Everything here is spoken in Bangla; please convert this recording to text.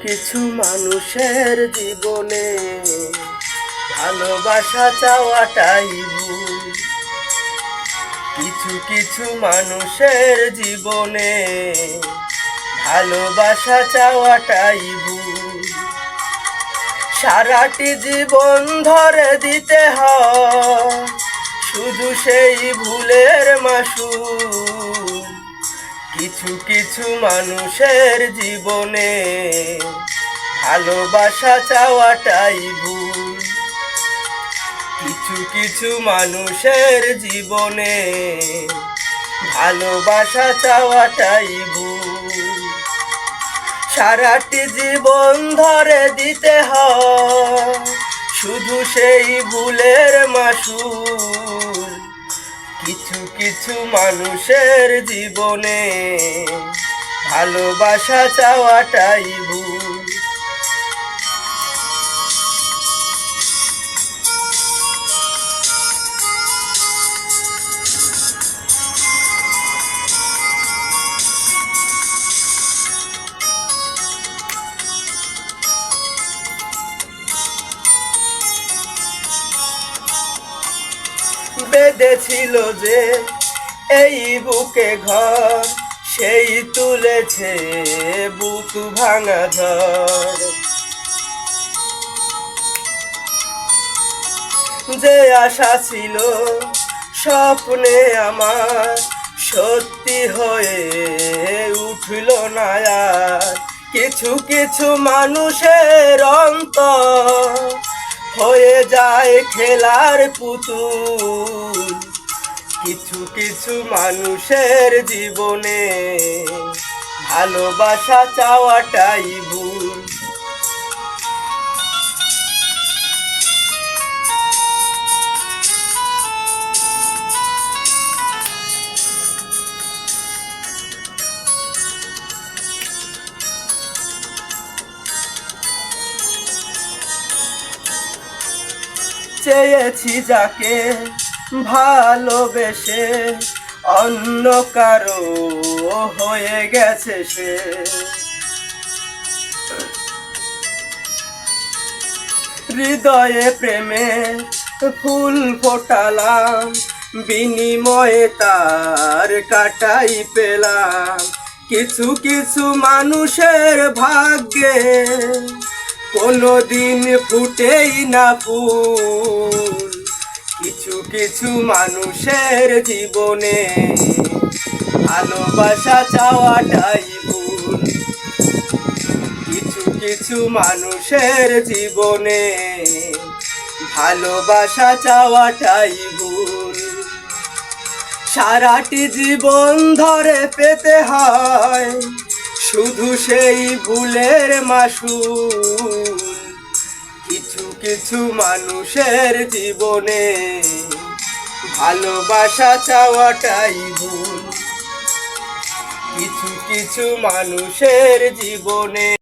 কিছু মানুষের জীবনে ভালোবাসা চাওয়াটাই ভুল। কিছু কিছু মানুষের জীবনে ভালোবাসা চাওয়াটাই ভুল। সারাটি জীবন ধরে দিতে হয় শুধু সেই ভুলের মাসুল। কিছু কিছু মানুষের জীবনে ভালোবাসা চাওয়াটাই ভুল। কিছু কিছু মানুষের জীবনে ভালোবাসা চাওয়াটাই ভুল। সারাটি জীবন ধরে দিতে হয় শুধু সেই ভুলের মাসুল। কিছু কিছু মানুষের জীবনে ভালোবাসা চাওয়াটাই ভুল। বেঁধেছিল যে এই বুকে ঘর, সেই তুলেছে বুক ভাঙা ঝড়। যে আশা ছিল স্বপ্নে আমার সত্যি হয়ে উঠল না আর। কিছু কিছু মানুষের অন্তর হয়ে যায় খেলার পুতুল। কিছু কিছু মানুষের জীবনে ভালোবাসা চাওয়াটাই ভুল। চেয়েছি যাকে ভালোবেসে অন্য কারো হয়ে গেছে সে। হৃদয়ে প্রেমের ফুল ফোটালাম, বিনিময়ে তার কাটাই পেলাম। কিছু কিছু মানুষের ভাগ্যে কোনোদিন ফুটেই না ফুল। কিছু কিছু মানুষের জীবনে ভালোবাসা চাওয়াটাই ভুল। কিছু কিছু মানুষের জীবনে ভালোবাসা চাওয়াটাই ভুল। সারাটি জীবন ধরে পেতে হয় শুধু সেই ভুলের মাসুল। কিছু কিছু মানুষের জীবনে ভালোবাসা চাওয়াটাই ভুল। কিছু কিছু মানুষের জীবনে